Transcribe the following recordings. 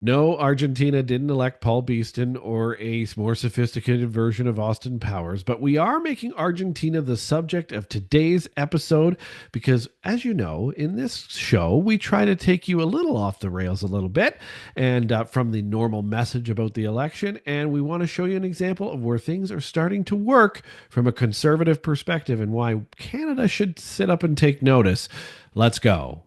No, Argentina didn't elect Paul Beeston or a more sophisticated version of Austin Powers, but we are making Argentina the subject of today's episode because, as you know, in this show, we try to take you a little off the rails a little bit and from the normal message about the election. And we want to show you an example of where things are starting to work from a conservative perspective and why Canada should sit up and take notice. Let's go.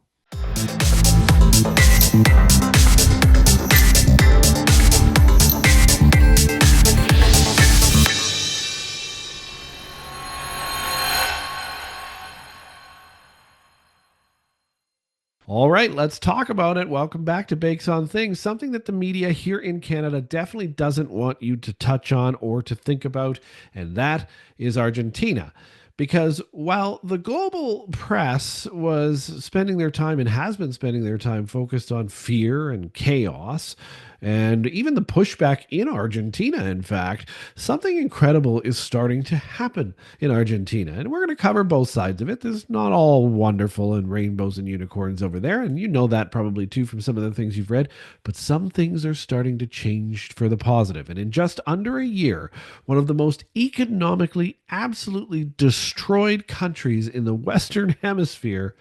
All right, let's talk about it. Welcome back to Bakes on Things, something that the media here in Canada definitely doesn't want you to touch on or to think about, and that is Argentina. Because while the global press was spending their time and has been spending their time focused on fear and chaos, and even the pushback in Argentina, in fact, something incredible is starting to happen in Argentina. And we're going to cover both sides of it. This is not all wonderful and rainbows and unicorns over there. And you know that probably too from some of the things you've read. But some things are starting to change for the positive. And in just under a year, one of the most economically absolutely destroyed countries in the Western Hemisphere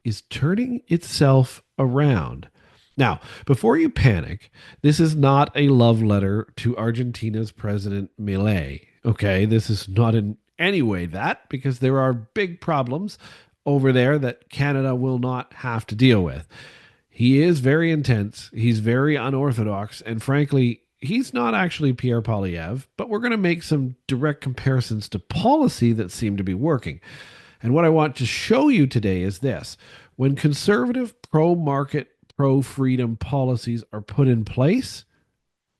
is turning itself around. Now, before you panic, this is not a love letter to Argentina's President Milei. Okay, this is not in any way that, because there are big problems over there that Canada will not have to deal with. He is very intense, he's very unorthodox, and frankly, he's not actually Pierre Polyev, but we're going to make some direct comparisons to policy that seem to be working. And what I want to show you today is this: when conservative, pro market, pro freedom policies are put in place,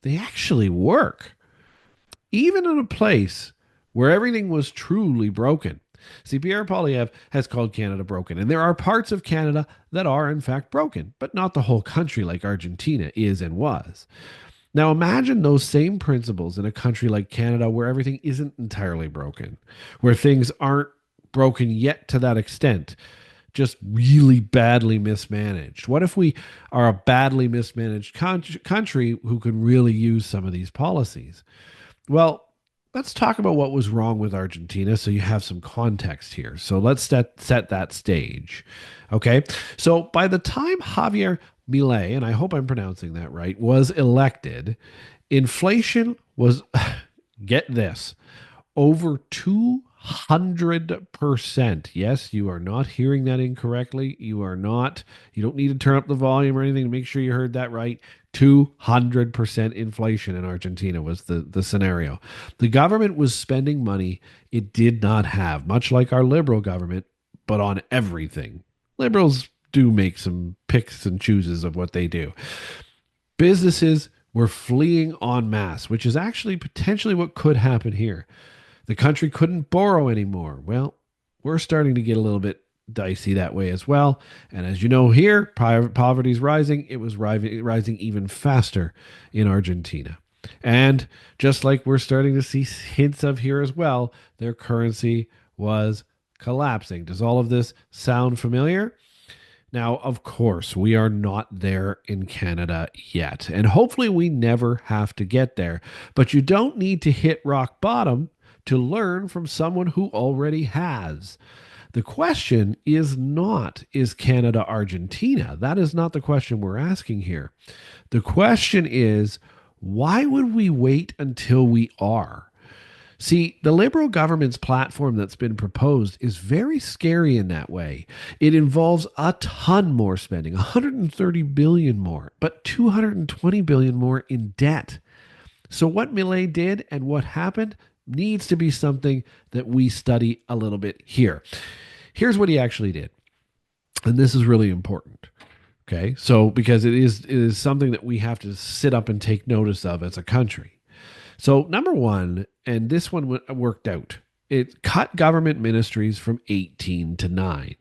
they actually work, even in a place where everything was truly broken. See, Pierre Polyev has called Canada broken, and there are parts of Canada that are, in fact, broken, but not the whole country like Argentina is and was. Now, imagine those same principles in a country like Canada where everything isn't entirely broken, where things aren't broken yet to that extent, just really badly mismanaged. What if we are a badly mismanaged country who could really use some of these policies? Well, let's talk about what was wrong with Argentina so you have some context here. So let's set that stage. Okay. So by the time Javier Milei, and I hope I'm pronouncing that right, was elected, inflation was, get this, over 200%. Yes, you are not hearing that incorrectly. You don't need to turn up the volume or anything to make sure you heard that right. 200% inflation in Argentina was the scenario. The government was spending money it did not have, much like our liberal government, but on everything. Liberals do make some picks and chooses of what they do. Businesses were fleeing en masse, which is actually potentially what could happen here. The country couldn't borrow anymore. Well, we're starting to get a little bit dicey that way as well. And as you know here, poverty is rising. It was rising even faster in Argentina. And just like we're starting to see hints of here as well, their currency was collapsing. Does all of this sound familiar? Now, of course, we are not there in Canada yet, and hopefully we never have to get there. But you don't need to hit rock bottom to learn from someone who already has. The question is not, is Canada Argentina? That is not the question we're asking here. The question is, why would we wait until we are? See, the Liberal government's platform that's been proposed is very scary in that way. It involves a ton more spending, 130 billion more, but 220 billion more in debt. So what Milei did and what happened needs to be something that we study a little bit here. Here's what he actually did. And this is really important. Okay? So because it is something that we have to sit up and take notice of as a country. So, number one, and this one worked out, it cut government ministries from 18 to 9.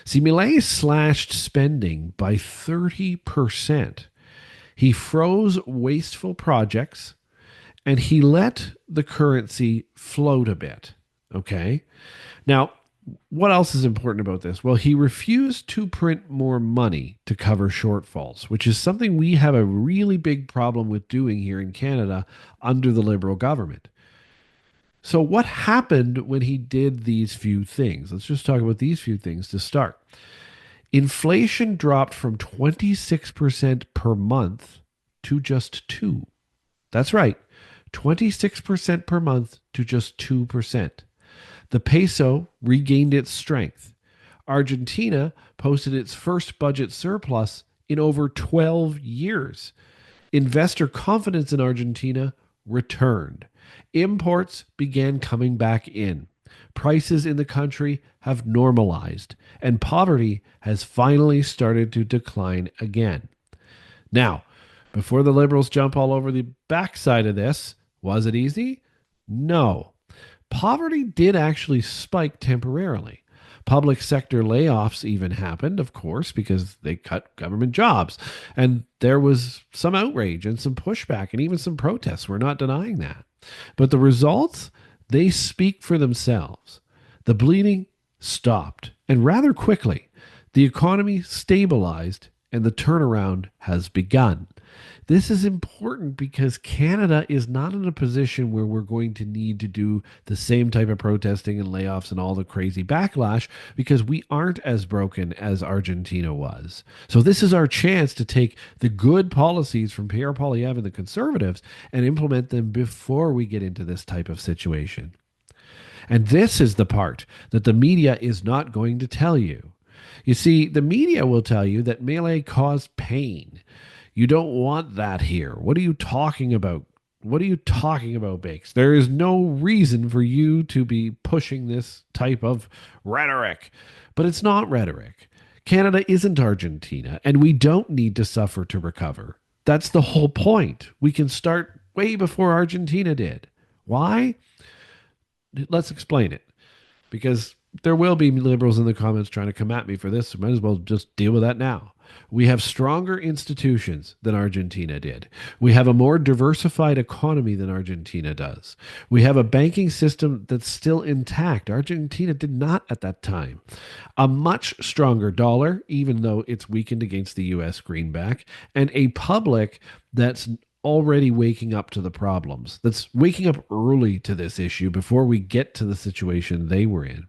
See, Milei slashed spending by 30%. He froze wasteful projects and he let the currency float a bit. Okay. Now, What else is important about this? Well, he refused to print more money to cover shortfalls, which is something we have a really big problem with doing here in Canada under the Liberal government. So, what happened when he did these few things? Let's just talk about these few things to start. Inflation dropped from 26% per month to just 2. That's right. 26% per month to just 2%. The peso regained its strength. Argentina posted its first budget surplus in over 12 years. Investor confidence in Argentina returned. Imports began coming back in. Prices in the country have normalized, and poverty has finally started to decline again. Now, before the liberals jump all over the backside of this, was it easy? No. Poverty did actually spike temporarily. Public sector layoffs even happened, of course, because they cut government jobs. And there was some outrage and some pushback and even some protests. We're not denying that. But the results, they speak for themselves. The bleeding stopped, and rather quickly. The economy stabilized, and the turnaround has begun. This is important because Canada is not in a position where we're going to need to do the same type of protesting and layoffs and all the crazy backlash because we aren't as broken as Argentina was. So this is our chance to take the good policies from Pierre Poilievre and the Conservatives and implement them before we get into this type of situation. And this is the part that the media is not going to tell you. You see, the media will tell you that Milei caused pain. You don't want that here. What are you talking about? What are you talking about, Bakes? There is no reason for you to be pushing this type of rhetoric. But it's not rhetoric. Canada isn't Argentina, and we don't need to suffer to recover. That's the whole point. We can start way before Argentina did. Why? Let's explain it. Because there will be liberals in the comments trying to come at me for this. So might as well just deal with that now. We have stronger institutions than Argentina did. We have a more diversified economy than Argentina does. We have a banking system that's still intact. Argentina did not at that time. A much stronger dollar, even though it's weakened against the US greenback, and a public that's already waking up to the problems, that's waking up early to this issue before we get to the situation they were in.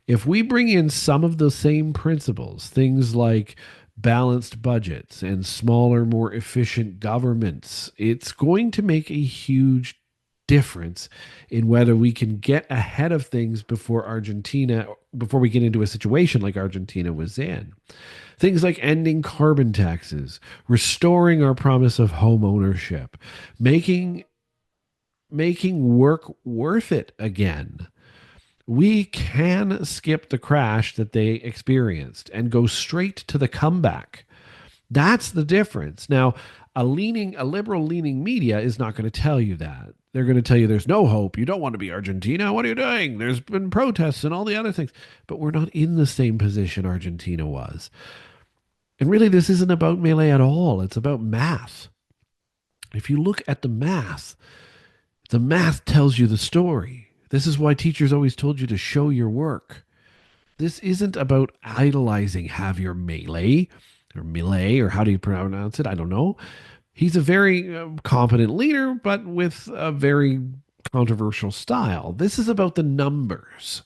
If we bring in some of the same principles, things like balanced budgets and smaller, more efficient governments, it's going to make a huge difference in whether we can get ahead of things before we get into a situation like Argentina was in. Things like ending carbon taxes, restoring our promise of home ownership, making work worth it again. We can skip the crash that they experienced and go straight to the comeback. That's the difference. Now, a liberal leaning media is not going to tell you that. They're going to tell you there's no hope. You don't want to be Argentina. What are you doing? There's been protests and all the other things. But we're not in the same position Argentina was. And really, this isn't about Milei at all. It's about math. If you look at the math tells you the story. This is why teachers always told you to show your work. This isn't about idolizing Javier Milei, or how do you pronounce it? I don't know. He's a very competent leader, but with a very controversial style. This is about the numbers,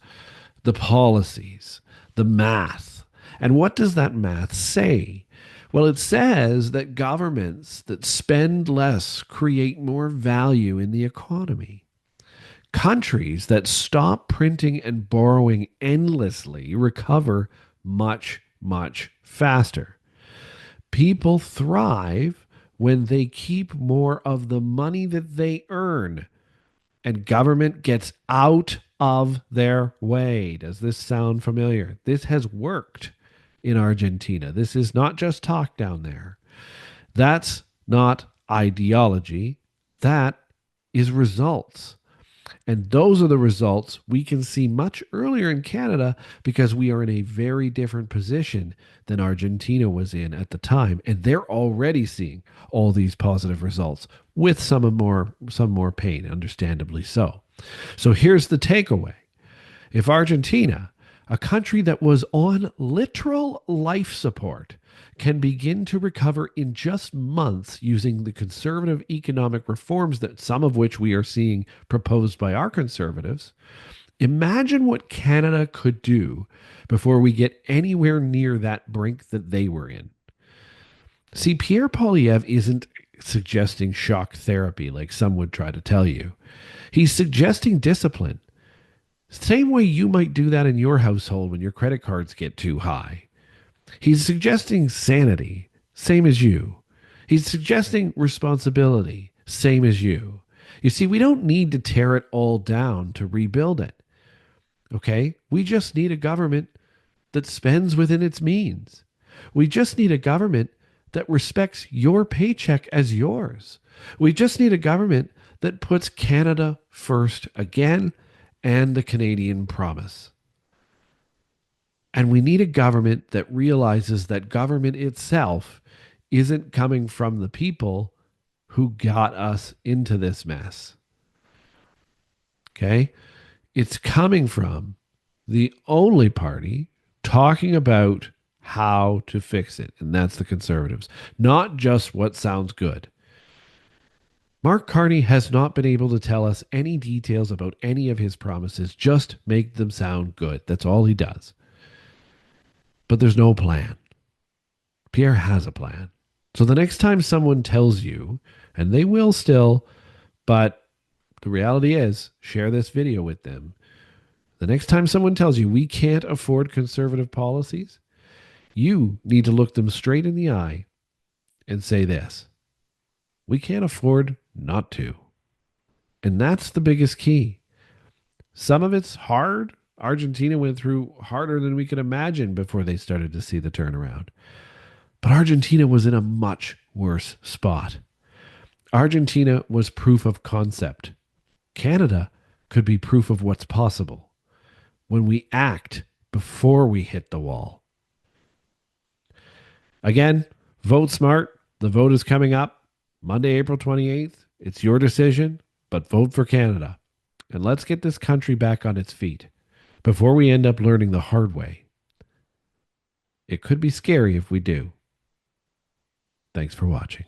the policies, the math. And what does that math say? Well, it says that governments that spend less create more value in the economy. Countries that stop printing and borrowing endlessly recover much, much faster. People thrive when they keep more of the money that they earn and government gets out of their way. Does this sound familiar? This has worked in Argentina. This is not just talk down there. That's not ideology. That is results. And those are the results we can see much earlier in Canada because we are in a very different position than Argentina was in at the time. And they're already seeing all these positive results with some more pain, understandably so. So here's the takeaway. If Argentina A country that was on literal life support can begin to recover in just months using the conservative economic reforms that some of which we are seeing proposed by our conservatives. Imagine what Canada could do before we get anywhere near that brink that they were in. See, Pierre Poilievre isn't suggesting shock therapy like some would try to tell you. He's suggesting discipline. Same way you might do that in your household when your credit cards get too high. He's suggesting sanity, same as you. He's suggesting responsibility, same as you. You see, we don't need to tear it all down to rebuild it. Okay? We just need a government that spends within its means. We just need a government that respects your paycheck as yours. We just need a government that puts Canada first again and the Canadian promise. And we need a government that realizes that government itself isn't coming from the people who got us into this mess. Okay? It's coming from the only party talking about how to fix it, and that's the Conservatives, not just what sounds good. Mark Carney has not been able to tell us any details about any of his promises, just make them sound good. That's all he does. But there's no plan. Pierre has a plan. So the next time someone tells you, and they will still, but the reality is, share this video with them. The next time someone tells you we can't afford conservative policies, you need to look them straight in the eye and say this: we can't afford not to. And that's the biggest key. Some of it's hard. Argentina went through harder than we could imagine before they started to see the turnaround. But Argentina was in a much worse spot. Argentina was proof of concept. Canada could be proof of what's possible when we act before we hit the wall. Again, vote smart. The vote is coming up Monday, April 28th. It's your decision, but vote for Canada. And let's get this country back on its feet before we end up learning the hard way. It could be scary if we do. Thanks for watching.